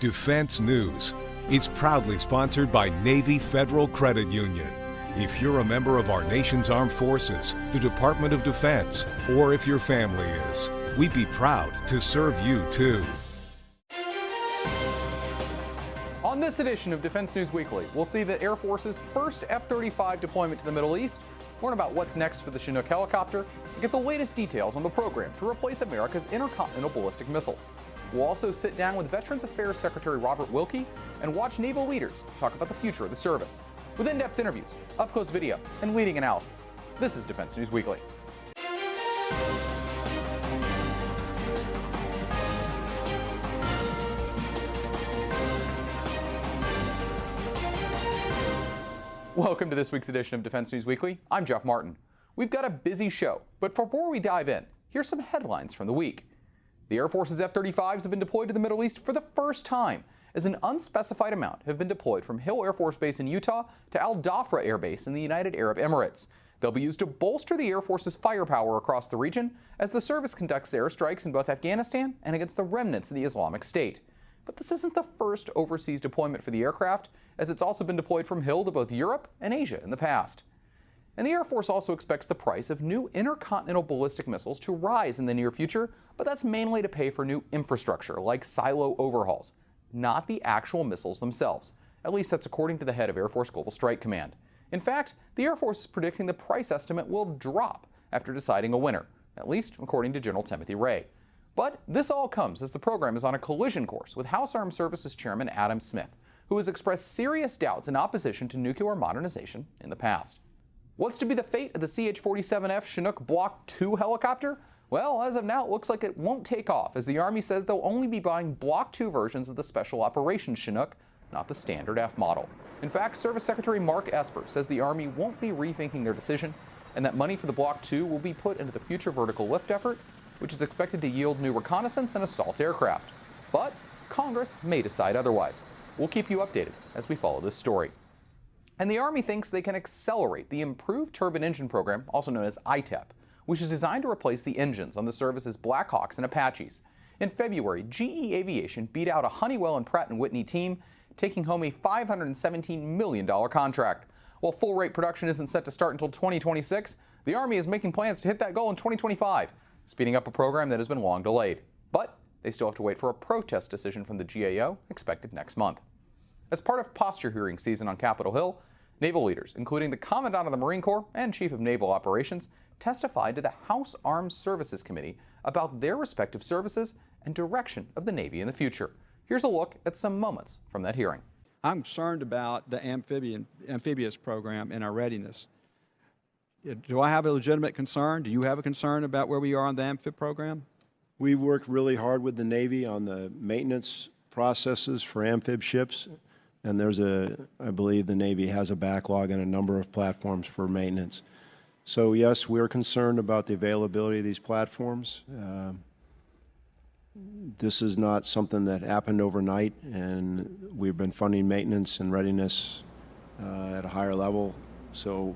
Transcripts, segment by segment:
Defense News. It's proudly sponsored by Navy Federal Credit Union. If you're a member of our nation's armed forces, the Department of Defense, or if your family is, we'd be proud to serve you too. On this edition of Defense News Weekly, we'll see the Air Force's first F-35 deployment to the Middle East, learn about what's next for the Chinook helicopter, and get the latest details on the program to replace America's intercontinental ballistic missiles. We'll also sit down with Veterans Affairs Secretary Robert Wilkie and watch naval leaders talk about the future of the service, with in-depth interviews, up-close video, and leading analysis. This is Defense News Weekly. Welcome to this week's edition of Defense News Weekly. I'm Jeff Martin. We've got a busy show, but before we dive in, here's some headlines from the week. The Air Force's F-35s have been deployed to the Middle East for the first time, as an unspecified amount have been deployed from Hill Air Force Base in Utah to Al Dhafra Air Base in the United Arab Emirates. They'll be used to bolster the Air Force's firepower across the region as the service conducts airstrikes in both Afghanistan and against the remnants of the Islamic State. But this isn't the first overseas deployment for the aircraft, as it's also been deployed from Hill to both Europe and Asia in the past. And the Air Force also expects the price of new intercontinental ballistic missiles to rise in the near future, but that's mainly to pay for new infrastructure like silo overhauls, not the actual missiles themselves. At least that's according to the head of Air Force Global Strike Command. In fact, the Air Force is predicting the price estimate will drop after deciding a winner, at least according to General Timothy Ray. But this all comes as the program is on a collision course with House Armed Services Chairman Adam Smith, who has expressed serious doubts in opposition to nuclear modernization in the past. What's to be the fate of the CH-47F Chinook Block II helicopter? Well, as of now, it looks like it won't take off, as the Army says they'll only be buying Block II versions of the Special Operations Chinook, not the standard F model. In fact, Service Secretary Mark Esper says the Army won't be rethinking their decision, and that money for the Block II will be put into the Future Vertical Lift effort, which is expected to yield new reconnaissance and assault aircraft. But Congress may decide otherwise. We'll keep you updated as we follow this story. And the Army thinks they can accelerate the Improved Turbine Engine Program, also known as ITEP, which is designed to replace the engines on the service's Blackhawks and Apaches. In February, GE Aviation beat out a Honeywell and Pratt & Whitney team, taking home a $517 million contract. While full-rate production isn't set to start until 2026, the Army is making plans to hit that goal in 2025, speeding up a program that has been long delayed. But they still have to wait for a protest decision from the GAO, expected next month. As part of posture hearing season on Capitol Hill, naval leaders, including the Commandant of the Marine Corps and Chief of Naval Operations, testified to the House Armed Services Committee about their respective services and direction of the Navy in the future. Here's a look at some moments from that hearing. I'm concerned about the amphibious program and our readiness. Do I have a legitimate concern? Do you have a concern about where we are on the amphib program? We worked really hard with the Navy on the maintenance processes for amphib ships, and I believe the Navy has a backlog and a number of platforms for maintenance. So yes, we're concerned about the availability of these platforms. This is not something that happened overnight, and we've been funding maintenance and readiness at a higher level. So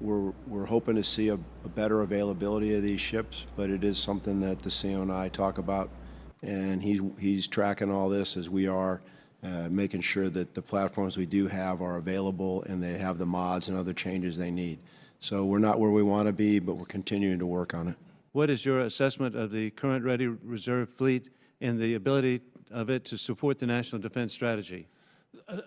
we're hoping to see a better availability of these ships, but it is something that the CO and I talk about, and he's tracking all this as we are, making sure that the platforms we do have are available and they have the mods and other changes they need. So we're not where we want to be, but we're continuing to work on it. What is your assessment of the current ready reserve fleet and the ability of it to support the national defense strategy?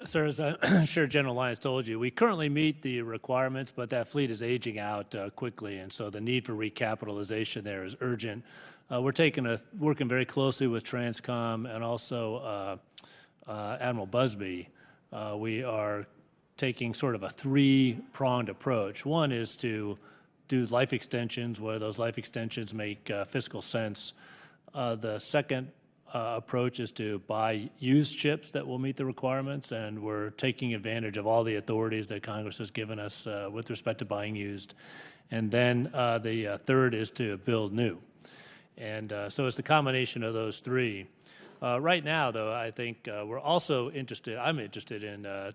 Sir, as I'm sure General Lyons told you, we currently meet the requirements, but that fleet is aging out quickly, and so the need for recapitalization there is urgent. We're working very closely with Transcom and also Admiral Busby. We are taking sort of a three-pronged approach. One is to do life extensions where those life extensions make fiscal sense. The second approach is to buy used ships that will meet the requirements, and we're taking advantage of all the authorities that Congress has given us with respect to buying used. And then the third is to build new. And so it's the combination of those three. Right now, though, I think we're also I'm interested in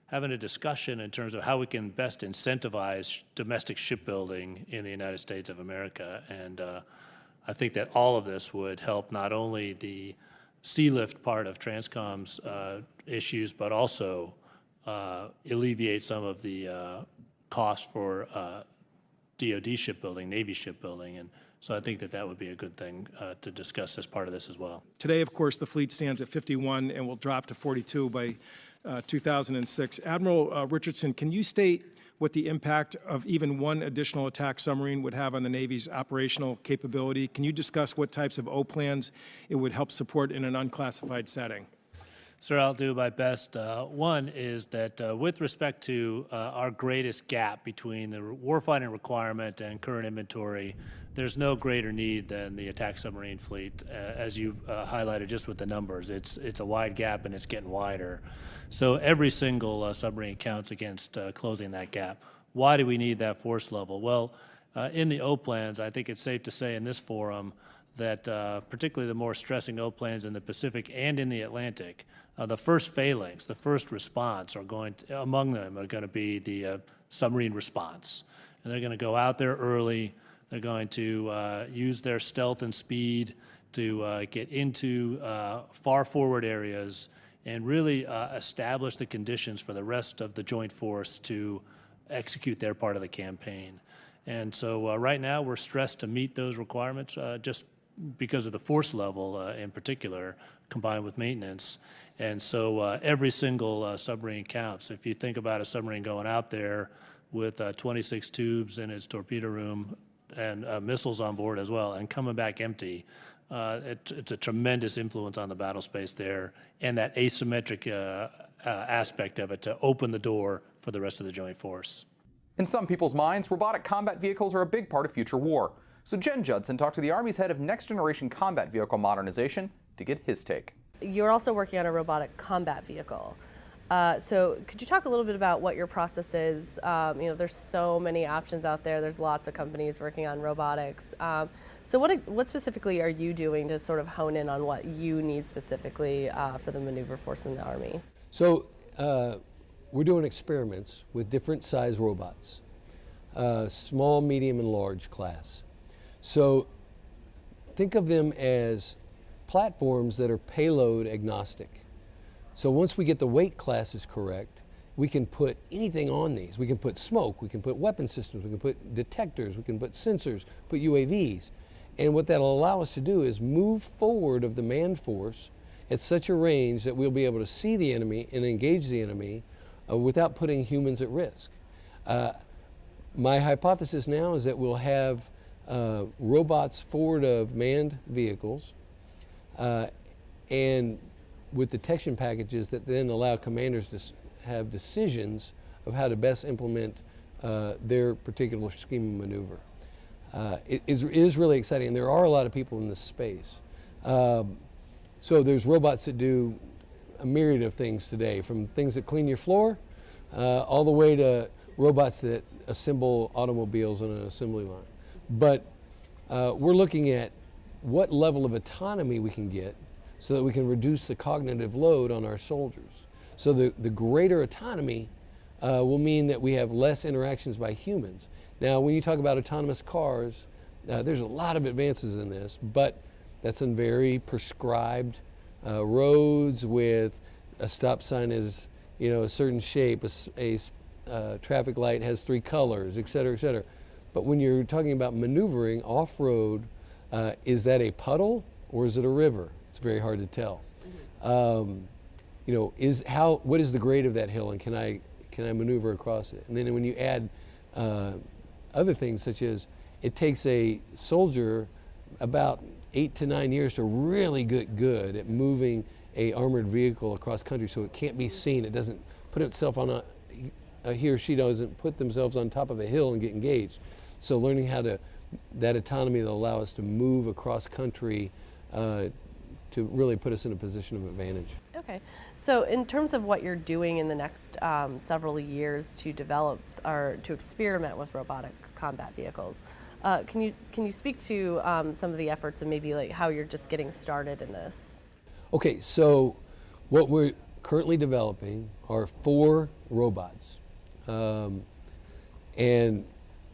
having a discussion in terms of how we can best incentivize domestic shipbuilding in the United States of America. And I think that all of this would help not only the sea lift part of Transcom's issues, but also alleviate some of the cost for DoD shipbuilding, Navy shipbuilding, and so I think that would be a good thing to discuss as part of this as well. Today, of course, the fleet stands at 51 and will drop to 42 by 2006. Admiral Richardson, can you state what the impact of even one additional attack submarine would have on the Navy's operational capability? Can you discuss what types of O-plans it would help support in an unclassified setting? Sir, I'll do my best. One is that with respect to our greatest gap between the warfighting requirement and current inventory, there's no greater need than the attack submarine fleet, as you highlighted just with the numbers. It's a wide gap and it's getting wider. So every single submarine counts against closing that gap. Why do we need that force level? Well, in the O-plans, I think it's safe to say in this forum that particularly the more stressing O-plans in the Pacific and in the Atlantic, the first phalanx, the first response among them are going to be the submarine response. And they're going to go out there early. They're going to use their stealth and speed to get into far forward areas and really establish the conditions for the rest of the joint force to execute their part of the campaign. And so right now we're stressed to meet those requirements just because of the force level in particular, combined with maintenance. And so every single submarine counts. If you think about a submarine going out there with 26 tubes in its torpedo room and missiles on board as well, and coming back empty, it's a tremendous influence on the battle space there, and that asymmetric aspect of it to open the door for the rest of the joint force. In some people's minds, robotic combat vehicles are a big part of future war. So Jen Judson talked to the Army's head of next-generation combat vehicle modernization to get his take. You're also working on a robotic combat vehicle. So could you talk a little bit about what your process is? There's so many options out there. There's lots of companies working on robotics. So what specifically are you doing to sort of hone in on what you need specifically for the maneuver force in the Army? So we're doing experiments with different size robots, small, medium, and large class. So think of them as platforms that are payload agnostic. So once we get the weight classes correct, we can put anything on these. We can put smoke, we can put weapon systems, we can put detectors, we can put sensors, put UAVs. And what that'll allow us to do is move forward of the manned force at such a range that we'll be able to see the enemy and engage the enemy without putting humans at risk. My hypothesis now is that we'll have robots forward of manned vehicles and with detection packages that then allow commanders to have decisions of how to best implement their particular scheme of maneuver. It is really exciting, and there are a lot of people in this space. So there's robots that do a myriad of things today, from things that clean your floor all the way to robots that assemble automobiles on an assembly line. But we're looking at what level of autonomy we can get so that we can reduce the cognitive load on our soldiers. So the greater autonomy will mean that we have less interactions by humans. Now, when you talk about autonomous cars, there's a lot of advances in this, but that's on very prescribed roads with a stop sign is, a certain shape, a traffic light has 3 colors, et cetera, et cetera. But when you're talking about maneuvering off-road, is that a puddle or is it a river? It's very hard to tell. What is the grade of that hill, and can I maneuver across it? And then when you add other things, such as it takes a soldier about 8 to 9 years to really get good at moving a armored vehicle across country, so it can't be seen. It doesn't put itself on he or she doesn't put themselves on top of a hill and get engaged. So learning how to, that autonomy will allow us to move across country to really put us in a position of advantage. Okay, so in terms of what you're doing in the next several years to develop or to experiment with robotic combat vehicles, can you speak to some of the efforts and maybe like how you're just getting started in this? Okay, so what we're currently developing are 4 robots, and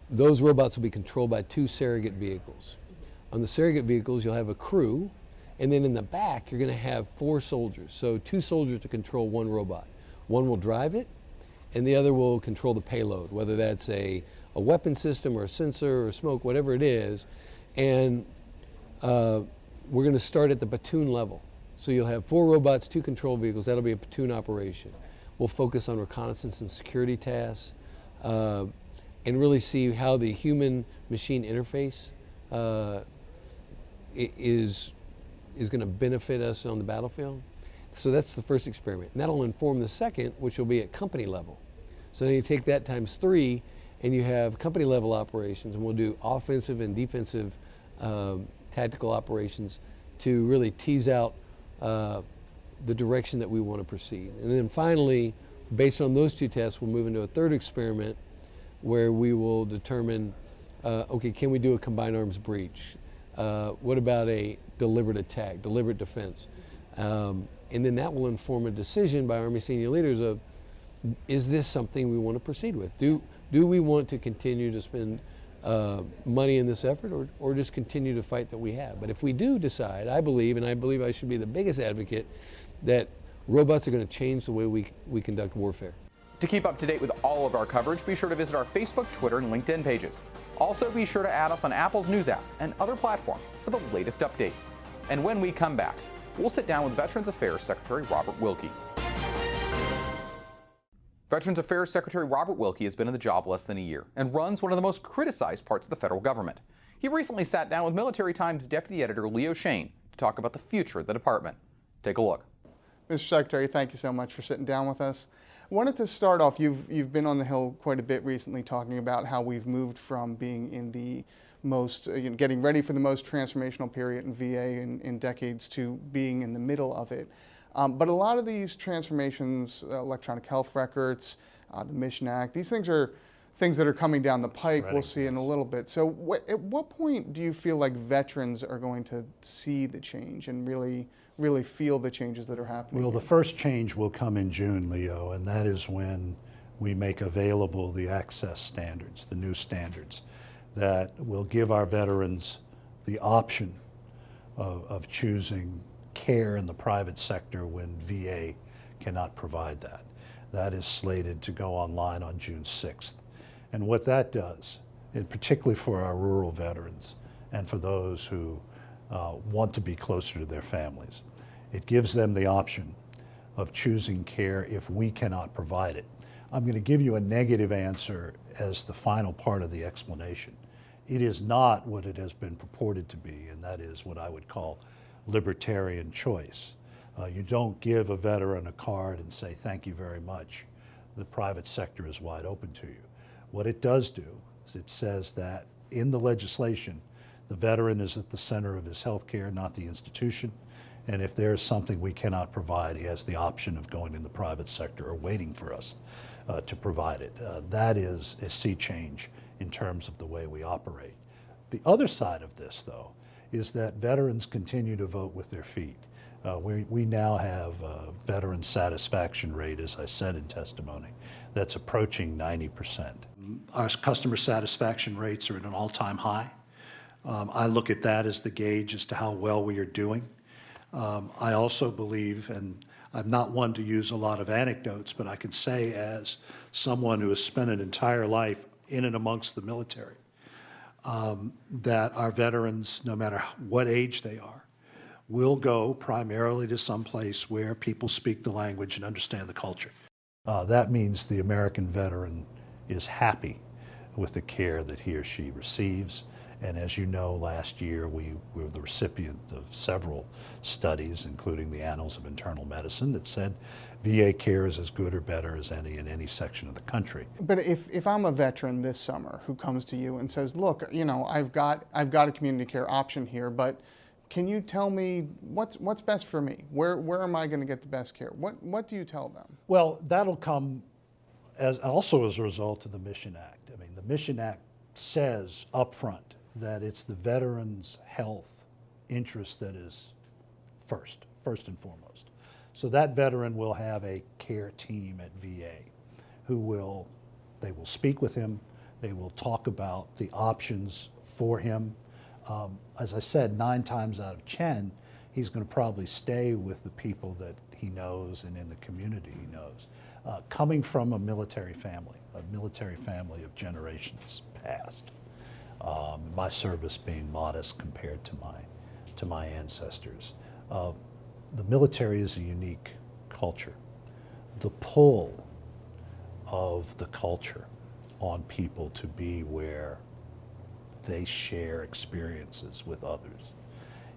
those robots will be controlled by 2 surrogate vehicles. On the surrogate vehicles, you'll have a crew, And then in the back, you're going to have 4 soldiers. So 2 soldiers to control 1 robot. One will drive it, and the other will control the payload, whether that's a weapon system or a sensor or smoke, whatever it is. And we're going to start at the platoon level. So you'll have 4 robots, 2 control vehicles. That'll be a platoon operation. We'll focus on reconnaissance and security tasks and really see how the human-machine interface is going to benefit us on the battlefield. So that's the first experiment. And that'll inform the second, which will be at company level. So then you take that times 3, and you have company level operations, and we'll do offensive and defensive tactical operations to really tease out the direction that we want to proceed. And then finally, based on those 2 tests, we'll move into a third experiment where we will determine, okay, can we do a combined arms breach? What about a deliberate attack, deliberate defense? And then that will inform a decision by Army senior leaders of, is this something we want to proceed with? Do we want to continue to spend money in this effort or just continue to fight that we have? But if we do decide, I believe, and I believe I should be the biggest advocate, that robots are going to change the way we conduct warfare. To keep up to date with all of our coverage, be sure to visit our Facebook, Twitter, and LinkedIn pages. Also, be sure to add us on Apple's News app and other platforms for the latest updates. And when we come back, we'll sit down with Veterans Affairs Secretary Robert Wilkie. Veterans Affairs Secretary Robert Wilkie has been in the job less than a year and runs one of the most criticized parts of the federal government. He recently sat down with Military Times Deputy Editor Leo Shane to talk about the future of the department. Take a look. Mr. Secretary, thank you so much for sitting down with us. I wanted to start off, you've been on the Hill quite a bit recently talking about how we've moved from being in the most, getting ready for the most transformational period in VA in decades to being in the middle of it. But a lot of these transformations, electronic health records, the Mission Act, these things are things that are coming down the pike. We'll see in a little bit. So at what point do you feel like veterans are going to see the change and really feel the changes that are happening? Well, the first change will come in June, Leo, and that is when we make available the access standards, the new standards, that will give our veterans the option of choosing care in the private sector when VA cannot provide that. That is slated to go online on June 6th. And what that does, and particularly for our rural veterans and for those who want to be closer to their families, it gives them the option of choosing care if we cannot provide it. I'm going to give you a negative answer as the final part of the explanation. It is not what it has been purported to be, and that is what I would call libertarian choice. You don't give a veteran a card and say, thank you very much. The private sector is wide open to you. What it does do is it says that in the legislation, the veteran is at the center of his health care, not the institution. And if there is something we cannot provide, he has the option of going in the private sector or waiting for us to provide it. That is a sea change in terms of the way we operate. The other side of this, though, is that veterans continue to vote with their feet. We now have a veteran satisfaction rate, as I said in testimony, that's approaching 90%. Our customer satisfaction rates are at an all-time high. I look at that as the gauge as to how well we are doing. I also believe, and I'm not one to use a lot of anecdotes, but I can say as someone who has spent an entire life in and amongst the military, that our veterans, no matter what age they are, will go primarily to some place where people speak the language and understand the culture. That means the American veteran is happy with the care that he or she receives. And as you know, last year we were the recipient of several studies, including the Annals of Internal Medicine, that said VA care is as good or better as any in any section of the country. But if I'm a veteran this summer who comes to you and says, look, I've got a community care option here, but can you tell me what's best for me? Where am I going to get the best care? What do you tell them? Well, that'll come also as a result of the Mission Act. I mean, the Mission Act says up front that it's the veteran's health interest that is first and foremost. So that veteran will have a care team at VA they will speak with him, they will talk about the options for him. As I said, 9 times out of 10, he's going to probably stay with the people that he knows and in the community he knows. Coming from a military family of generations past, my service being modest compared to my ancestors. The military is a unique culture. The pull of the culture on people to be where they share experiences with others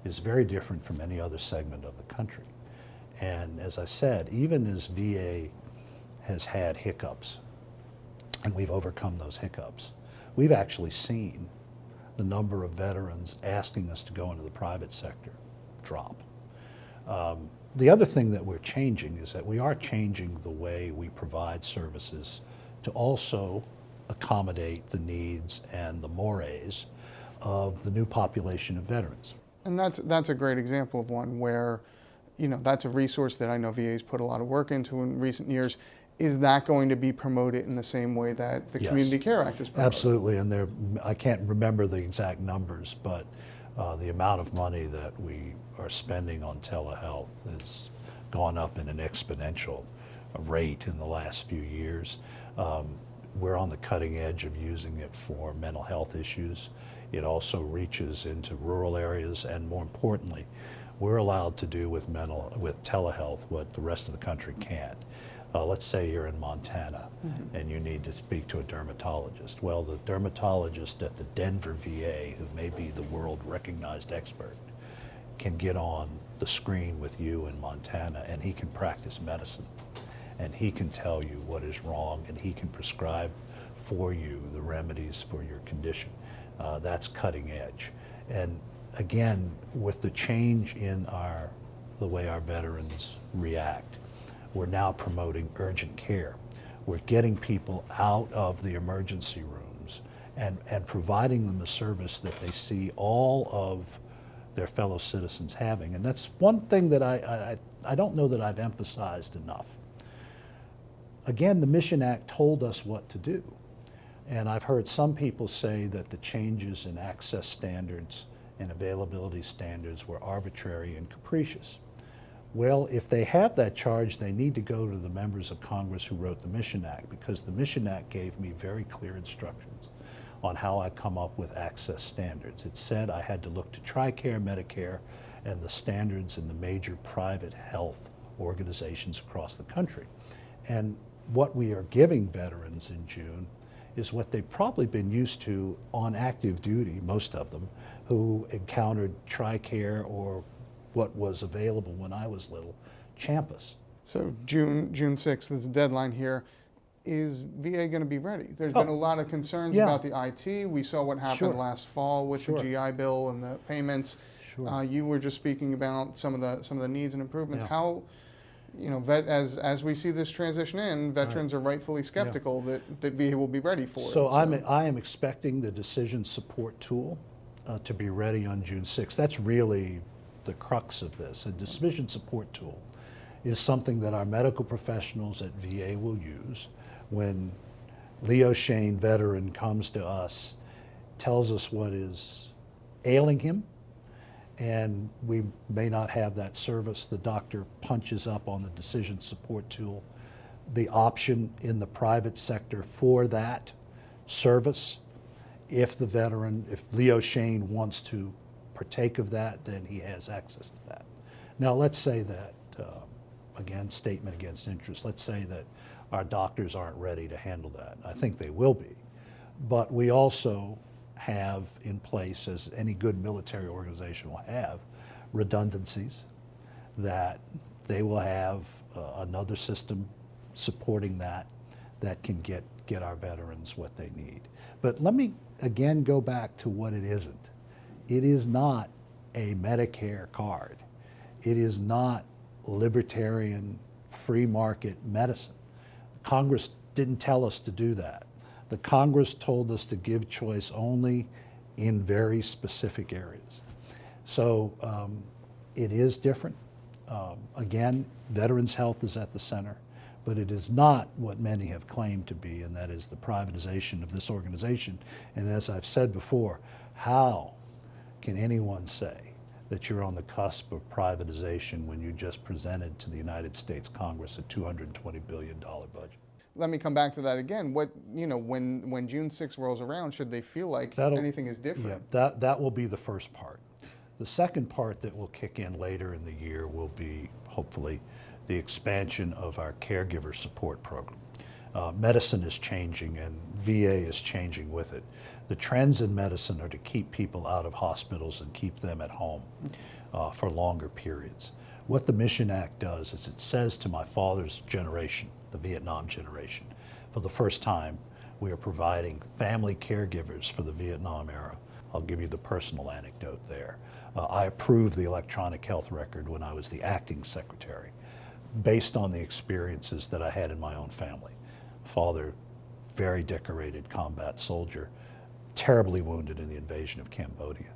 is very different from any other segment of the country. And as I said, even as VA has had hiccups, and we've overcome those hiccups, we've actually seen the number of veterans asking us to go into the private sector drop. The other thing that we're changing is that we are changing the way we provide services to also accommodate the needs and the mores of the new population of veterans. And that's a great example of one where, you know, that's a resource that I know VA's put a lot of work into in recent years. Is that going to be promoted in the same way that the Yes. Community Care Act is promoted? Absolutely, and I can't remember the exact numbers, but the amount of money that we are spending on telehealth has gone up in an exponential rate in the last few years. We're on the cutting edge of using it for mental health issues. It also reaches into rural areas, and more importantly, we're allowed to do with telehealth what the rest of the country can't. Let's say you're in Montana and you need to speak to a dermatologist. Well, the dermatologist at the Denver VA, who may be the world recognized expert, can get on the screen with you in Montana and he can practice medicine. And he can tell you what is wrong, and he can prescribe for you the remedies for your condition. That's cutting edge. And again, with the change in the way our veterans react, we're now promoting urgent care. We're getting people out of the emergency rooms and providing them a service that they see all of their fellow citizens having. And that's one thing that I don't know that I've emphasized enough. Again, the Mission Act told us what to do. And I've heard some people say that the changes in access standards and availability standards were arbitrary and capricious. Well, if they have that charge, they need to go to the members of Congress who wrote the Mission Act, because the Mission Act gave me very clear instructions on how I come up with access standards. It said I had to look to TRICARE, Medicare, and the standards in the major private health organizations across the country. And what we are giving veterans in June is what they've probably been used to on active duty, most of them, who encountered TRICARE or what was available when I was little, Champus. So June 6th is the deadline here. Is VA going to be ready? There's been a lot of concerns about the IT. We saw what happened last fall with the GI Bill and the payments. You were just speaking about some of the needs and improvements. How, you know, as we see this transition in, veterans are rightfully skeptical that VA will be ready for it. So I am expecting the decision support tool to be ready on June 6th. That's really the crux of this. A decision support tool is something that our medical professionals at VA will use when Leo Shane, veteran, comes to us, tells us what is ailing him, and we may not have that service. The doctor punches up on the decision support tool the option in the private sector for that service. If Leo Shane wants to partake of that, then he has access to that. Now let's say that, again, statement against interest, let's say that our doctors aren't ready to handle that. I think they will be. But we also have in place, as any good military organization will have, redundancies, that they will have another system supporting that can get our veterans what they need. But let me again go back to what it isn't. It is not a Medicare card. It is not libertarian free market medicine. Congress didn't tell us to do that. The Congress told us to give choice only in very specific areas. So it is different. Again, veterans' health is at the center, but it is not what many have claimed to be, and that is the privatization of this organization. And as I've said before, how can anyone say that you're on the cusp of privatization when you just presented to the United States Congress a $220 billion budget. Let me come back to that again. What, you know, when June 6th rolls around, should they feel like anything is different? Yeah, that will be the first part. The second part that will kick in later in the year will be, hopefully, the expansion of our caregiver support program. Medicine is changing and VA is changing with it. The trends in medicine are to keep people out of hospitals and keep them at home for longer periods. What the Mission Act does is it says to my father's generation, the Vietnam generation, for the first time, we are providing family caregivers for the Vietnam era. I'll give you the personal anecdote there. I approved the electronic health record when I was the acting secretary, based on the experiences that I had in my own family. Father, very decorated combat soldier, terribly wounded in the invasion of Cambodia,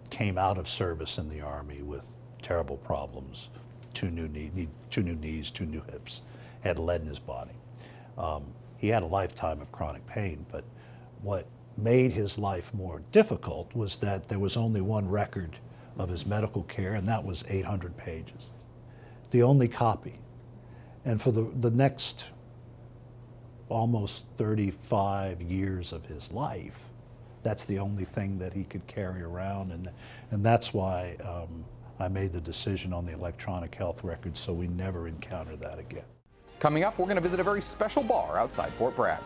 came out of service in the Army with terrible problems, two new knees, two new hips, had lead in his body. He had a lifetime of chronic pain, but what made his life more difficult was that there was only one record of his medical care, and that was 800 pages. The only copy. And for the next almost 35 years of his life, that's the only thing that he could carry around, and that's why I made the decision on the electronic health record, so we never encounter that again. Coming up, we're going to visit a very special bar outside Fort Bragg.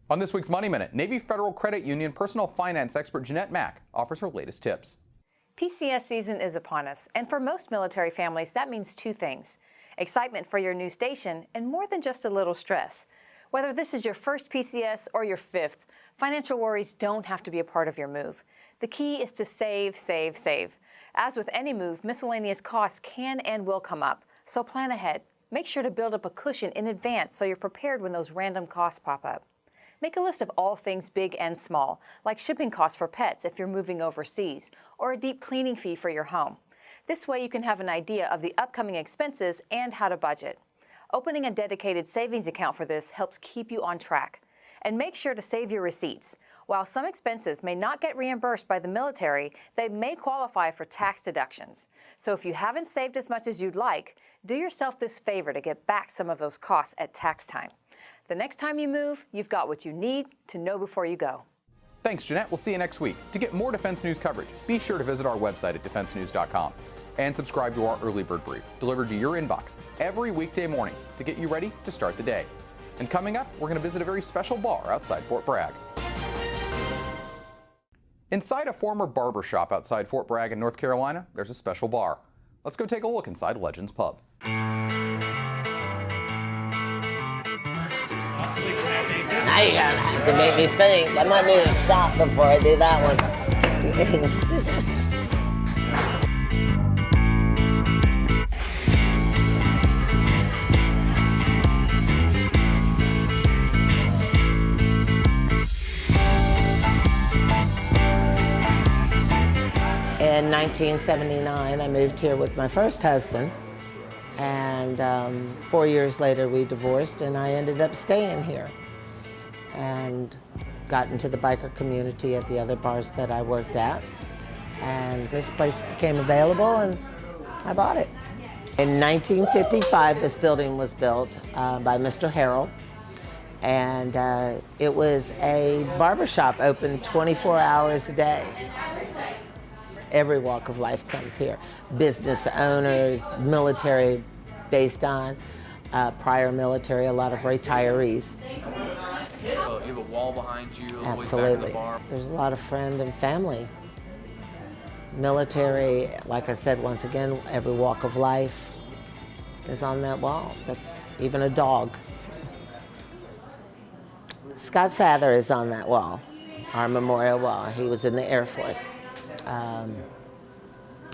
On this week's Money Minute, Navy Federal Credit Union personal finance expert Jeanette Mack offers her latest tips. PCS season is upon us, and for most military families, that means two things: excitement for your new station and more than just a little stress. Whether this is your first PCS or your fifth, financial worries don't have to be a part of your move. The key is to save, save, save. As with any move, miscellaneous costs can and will come up, so plan ahead. Make sure to build up a cushion in advance so you're prepared when those random costs pop up. Make a list of all things big and small, like shipping costs for pets if you're moving overseas, or a deep cleaning fee for your home. This way you can have an idea of the upcoming expenses and how to budget. Opening a dedicated savings account for this helps keep you on track. And make sure to save your receipts. While some expenses may not get reimbursed by the military, they may qualify for tax deductions. So if you haven't saved as much as you'd like, do yourself this favor to get back some of those costs at tax time. The next time you move, you've got what you need to know before you go. Thanks, Jeanette. We'll see you next week. To get more defense news coverage, be sure to visit our website at defensenews.com and subscribe to our early bird brief, delivered to your inbox every weekday morning to get you ready to start the day. And coming up, we're going to visit a very special bar outside Fort Bragg. Inside a former barber shop outside Fort Bragg in North Carolina, there's a special bar. Let's go take a look inside Legends Pub. Now you're gonna have to make me think. I might need a shot before I do that one. In 1979, I moved here with my first husband, and 4 years later we divorced, and I ended up staying here and got into the biker community at the other bars that I worked at, and this place became available and I bought it. In 1955, this building was built by Mr. Harrell, and it was a barbershop open 24 hours a day. Every walk of life comes here. Business owners, military based on, prior military, a lot of retirees. You have a wall behind you. Absolutely. There's a lot of friend and family. Military, like I said, once again, every walk of life is on that wall. That's even a dog. Scott Sather is on that wall, our memorial wall. He was in the Air Force.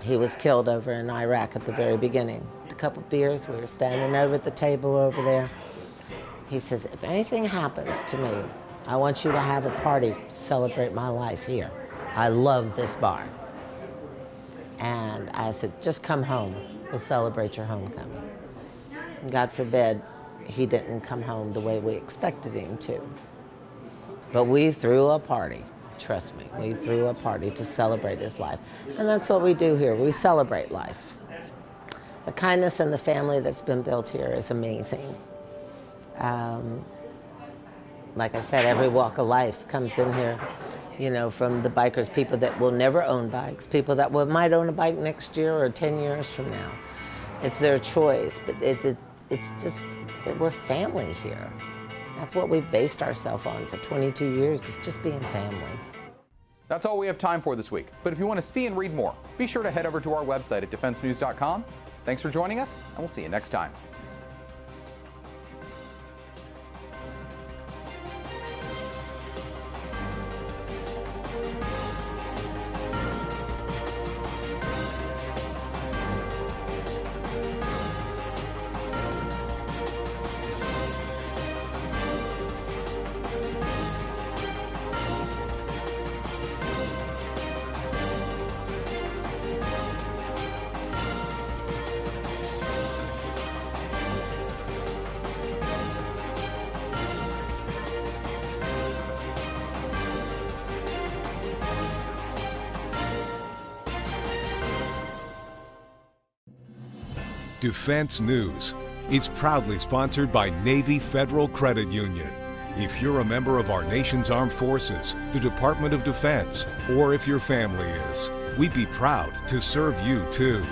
He was killed over in Iraq at the very beginning. A couple beers, we were standing over at the table over there. He says, if anything happens to me, I want you to have a party, celebrate my life here. I love this bar. And I said, just come home, we'll celebrate your homecoming. And God forbid, he didn't come home the way we expected him to. But we threw a party. Trust me, we threw a party to celebrate his life. And that's what we do here. We celebrate life. The kindness and the family that's been built here is amazing. Like I said, every walk of life comes in here, you know, from the bikers, people that will never own bikes, people that might own a bike next year or 10 years from now. It's their choice, but it's just, we're family here. That's what we've based ourselves on for 22 years, is just being family. That's all we have time for this week. But if you want to see and read more, be sure to head over to our website at defensenews.com. Thanks for joining us, and we'll see you next time. Defense News is proudly sponsored by Navy Federal Credit Union. If you're a member of our nation's armed forces, the Department of Defense, or if your family is, we'd be proud to serve you too.